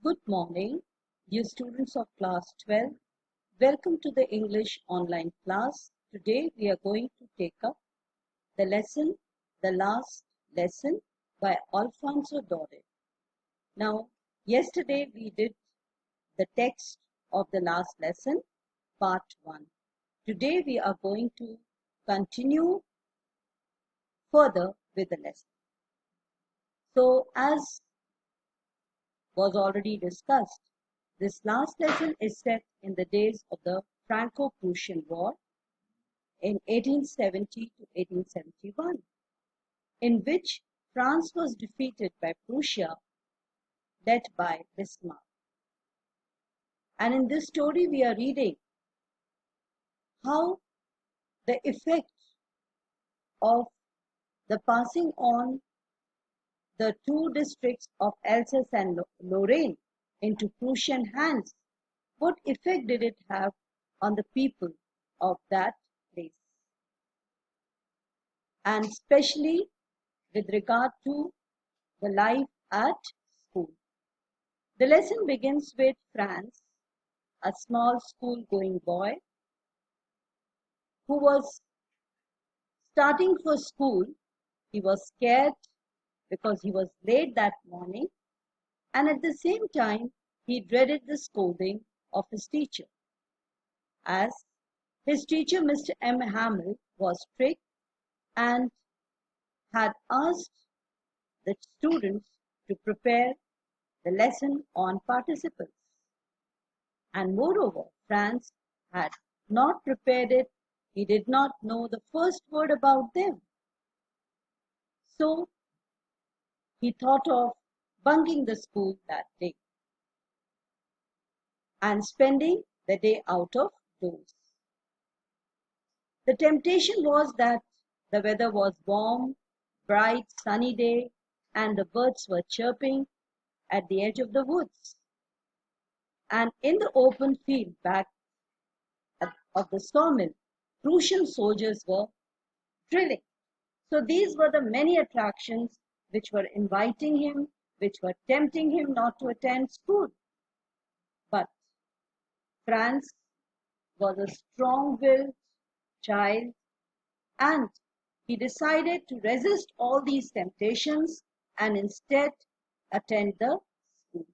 Good morning, dear students of class 12. Welcome to the English online class. Today we are going to take up the lesson, The Last Lesson by Alfonso Dore. Now, yesterday we did the text of the last lesson, part 1. Today we are going to continue further with the lesson. So, as was already discussed, this last lesson is set in the days of the Franco-Prussian War in 1870 to 1871, in which France was defeated by Prussia, led by Bismarck. And in this story, we are reading how the effect of the passing on the two districts of Alsace and Lorraine into Prussian hands, what effect did it have on the people of that place? And especially with regard to the life at school. The lesson begins with Franz, a small school-going boy who was starting for school. He was scared because he was late that morning, and at the same time he dreaded the scolding of his teacher, as his teacher, Mr. M. Hamill, was strict and had asked the students to prepare the lesson on participles. And moreover, Franz had not prepared it. He did not know the first word about them. So he thought of bunking the school that day and spending the day out of doors. The temptation was that the weather was warm, bright, sunny day, and the birds were chirping at the edge of the woods. And in the open field back of the sawmill, Prussian soldiers were drilling. So these were the many attractions which were inviting him, which were tempting him not to attend school. But Franz was a strong-willed child, and he decided to resist all these temptations and instead attend the school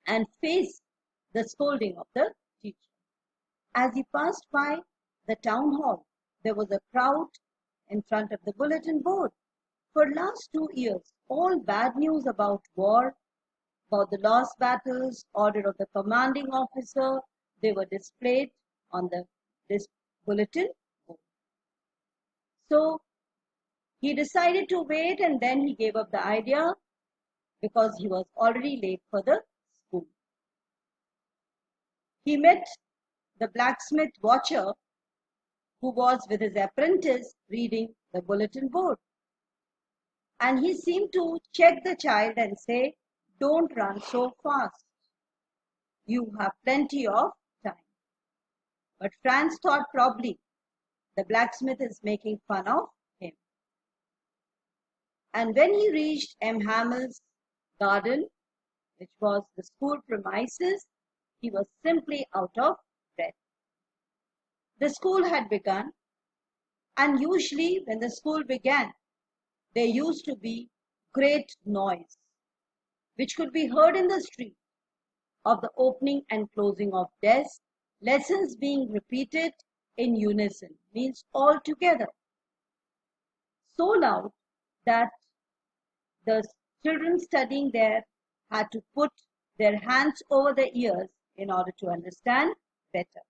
and face the scolding of the teacher. As he passed by the town hall, there was a crowd in front of the bulletin board. For last 2 years, all bad news about war, about the lost battles, order of the commanding officer, they were displayed on this bulletin board. So he decided to wait, and then he gave up the idea because he was already late for the school. He met the blacksmith watcher who was with his apprentice reading the bulletin board. And he seemed to check the child and say, "Don't run so fast. You have plenty of time." But Franz thought probably the blacksmith is making fun of him. And when he reached M. Hamill's garden, which was the school premises, he was simply out of breath. The school had begun, and usually when the school began, there used to be great noise, which could be heard in the street, of the opening and closing of desks, lessons being repeated in unison, means all together, so loud that the children studying there had to put their hands over their ears in order to understand better,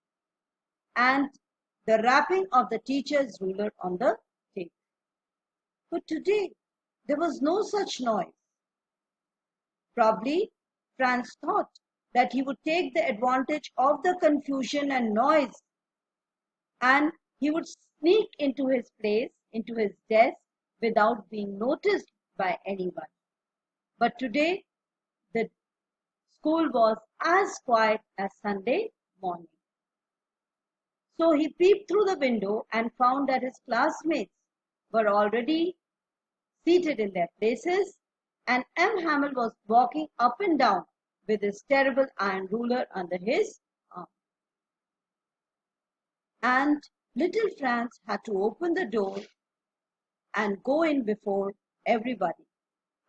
and the rapping of the teacher's ruler on the table. But today, there was no such noise. Probably, Franz thought that he would take the advantage of the confusion and noise, and he would sneak into his place, into his desk, without being noticed by anyone. But today, the school was as quiet as Sunday morning. So he peeped through the window and found that his classmates were already seated in their places, and M. Hamel was walking up and down with his terrible iron ruler under his arm. And little Franz had to open the door and go in before everybody.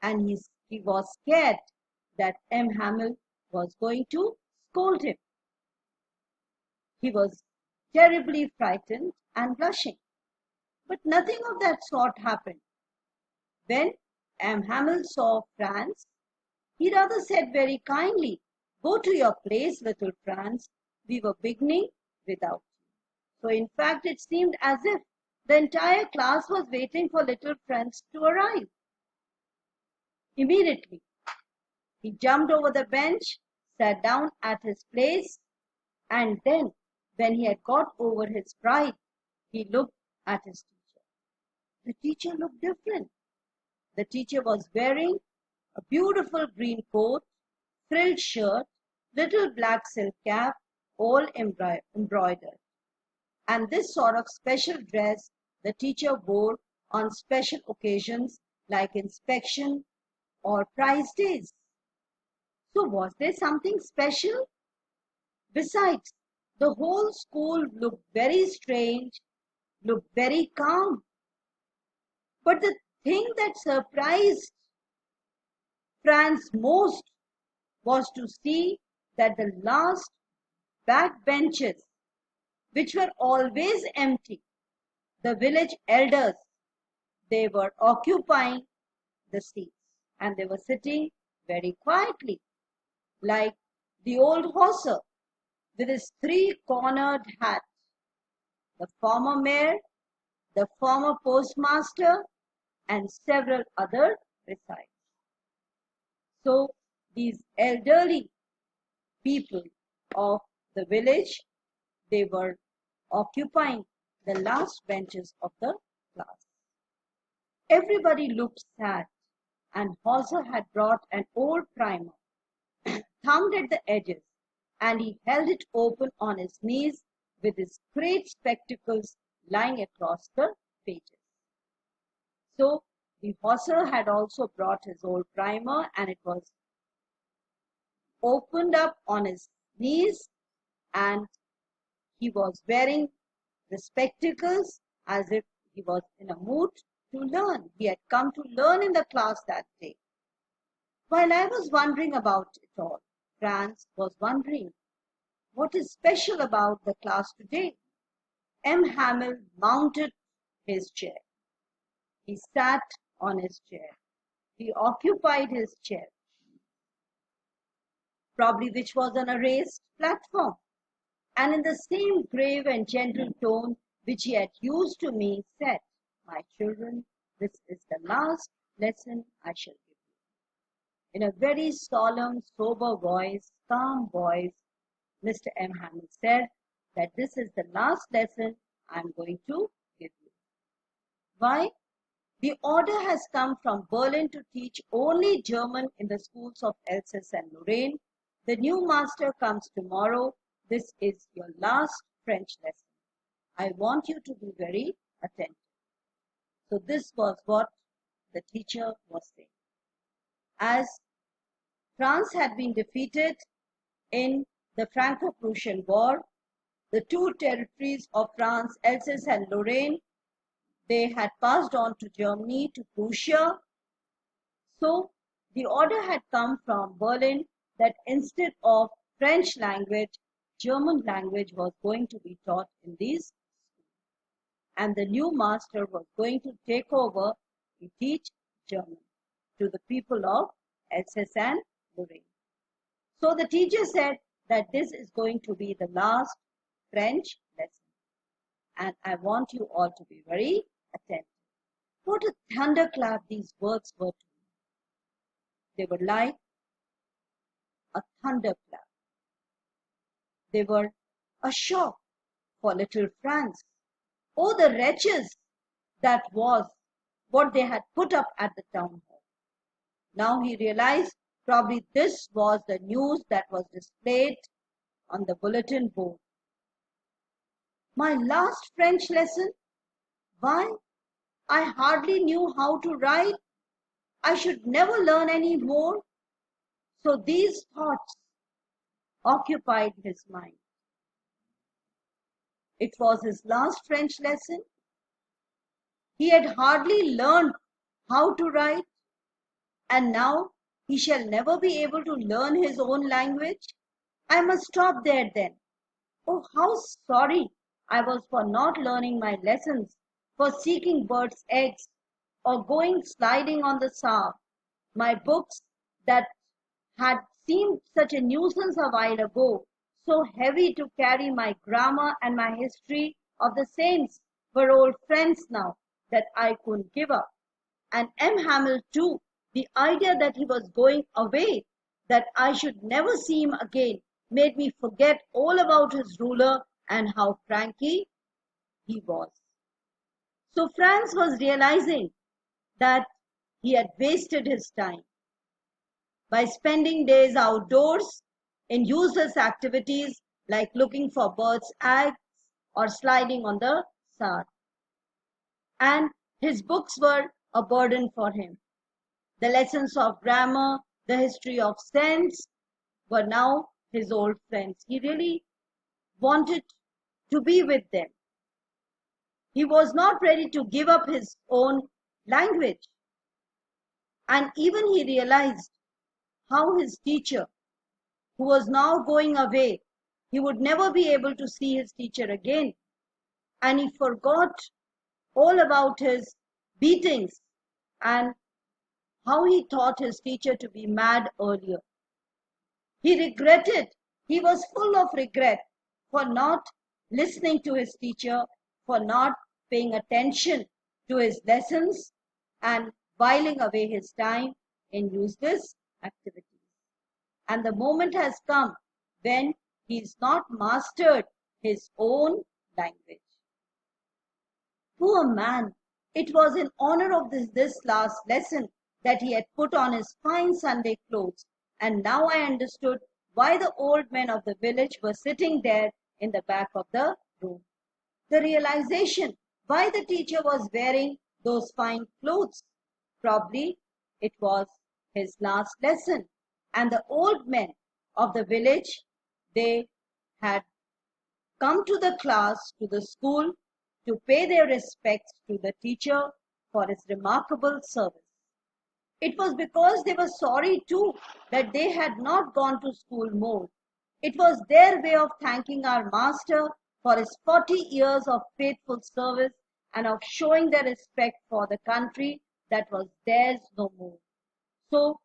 And he was scared that M. Hamel was going to scold him. He was terribly frightened and blushing. But nothing of that sort happened. When M. Hamel saw Franz, he rather said very kindly, "Go to your place, little Franz. We were beginning without you." So in fact, it seemed as if the entire class was waiting for little Franz to arrive. Immediately, he jumped over the bench, sat down at his place, and then, when he had got over his pride, he looked at his teacher. The teacher looked different. The teacher was wearing a beautiful green coat, frilled shirt, little black silk cap, all embroidered. And this sort of special dress the teacher wore on special occasions like inspection or prize days. So was there something special? Besides, the whole school looked very strange, looked very calm. But the thing that surprised Franz most was to see that the last back benches, which were always empty, the village elders, they were occupying the seats, and they were sitting very quietly, like the old hawser with his three-cornered hat, the former mayor, the former postmaster, and several other besides. So these elderly people of the village, they were occupying the last benches of the class. Everybody looked sad, and Hauser had brought an old primer, thumbed at the edges, and he held it open on his knees with his great spectacles lying across the pages. So the Hauser had also brought his old primer, and it was opened up on his knees, and he was wearing the spectacles as if he was in a mood to learn. He had come to learn in the class that day. While I was wondering about it all, Franz was wondering, what is special about the class today? M. Hamel mounted his chair. He sat on his chair. He occupied his chair, probably which was on a raised platform. And in the same grave and gentle tone which he had used to me, said, "My children, this is the last lesson I shall give you." In a very solemn, sober voice, calm voice, Mr. M. Hamel said that this is the last lesson I am going to give you. Why? The order has come from Berlin to teach only German in the schools of Alsace and Lorraine. The new master comes tomorrow. This is your last French lesson. I want you to be very attentive. So this was what the teacher was saying. As France had been defeated in the Franco-Prussian War, the two territories of France, Alsace and Lorraine, they had passed on to Germany, to Prussia. So the order had come from Berlin that instead of French language, German language was going to be taught in these schools. And the new master was going to take over to teach German to the people of Alsace and Lorraine. So the teacher said that this is going to be the last French lesson. And I want you all to be very attentive. What a thunderclap these words were to me. They were like a thunderclap. They were a shock for little Franz. Oh, the wretches that was what they had put up at the town hall. Now he realized probably this was the news that was displayed on the bulletin board. My last French lesson? Why, I hardly knew how to write. I should never learn any more. So these thoughts occupied his mind. It was his last French lesson. He had hardly learned how to write, and now he shall never be able to learn his own language. I must stop there then. Oh, how sorry I was for not learning my lessons, for seeking birds' eggs, or going sliding on the Saar. My books that had seemed such a nuisance a while ago, so heavy to carry, my grammar and my history of the saints, were old friends now that I couldn't give up. And M. Hamel too, the idea that he was going away, that I should never see him again, made me forget all about his ruler and how cranky he was. So Franz was realizing that he had wasted his time by spending days outdoors in useless activities like looking for birds' eggs or sliding on the Saar. And his books were a burden for him. The lessons of grammar, the history of sense were now his old friends. He really wanted to be with them. He was not ready to give up his own language. And even he realized how his teacher, who was now going away, he would never be able to see his teacher again. And he forgot all about his beatings and how he taught his teacher to be mad earlier. He regretted, he was full of regret for not listening to his teacher, for not paying attention to his lessons and whiling away his time in useless activities. And the moment has come when he's not mastered his own language. Poor man, it was in honor of this last lesson that he had put on his fine Sunday clothes, and now I understood why the old men of the village were sitting there in the back of the room. The realization why the teacher was wearing those fine clothes. Probably it was his last lesson, and the old men of the village, they had come to the class, to the school, to pay their respects to the teacher for his remarkable service. It was because they were sorry too that they had not gone to school more. It was their way of thanking our master for his 40 years of faithful service and of showing their respect for the country that was theirs no more. So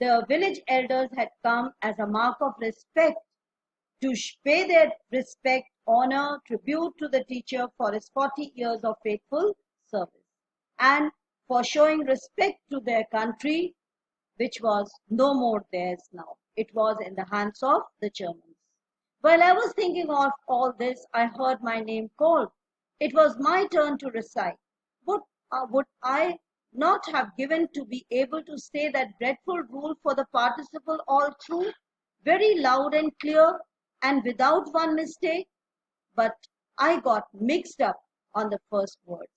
the village elders had come as a mark of respect to pay their respect, honor, tribute to the teacher for his 40 years of faithful service and for showing respect to their country, which was no more theirs now. It was in the hands of the Germans. While I was thinking of all this, I heard my name called. It was my turn to recite. Would I not have given to be able to say that dreadful rule for the participle all through, very loud and clear, and without one mistake? But I got mixed up on the first words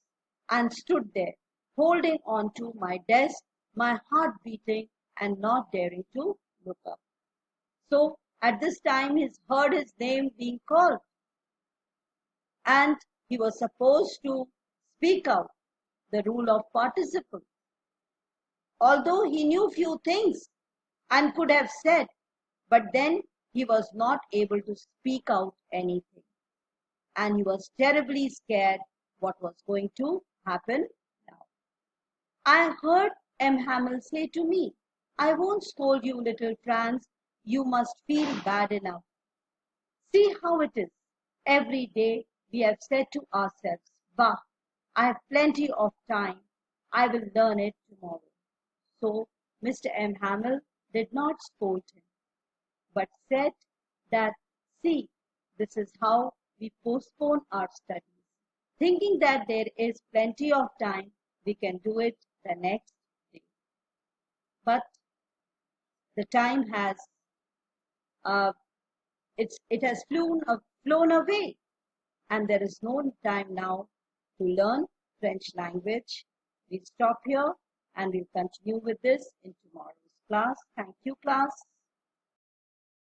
and stood there, holding on to my desk, my heart beating and not daring to look up. So at this time he heard his name being called, and he was supposed to speak out the rule of participle. Although he knew few things and could have said, but then he was not able to speak out anything. And he was terribly scared what was going to happen now. I heard M. Hamel say to me, I won't scold you, little Franz. You must feel bad enough. See how it is. Every day we have said to ourselves, bah, I have plenty of time. I will learn it tomorrow. So Mr. M. Hamel did not scold him, but said that, see, this is how we postpone our studies. Thinking that there is plenty of time, we can do it the next day. But the time has it has flown away, and there is no time now to learn French language. We stop here and we'll continue with this in tomorrow's class. Thank you, class.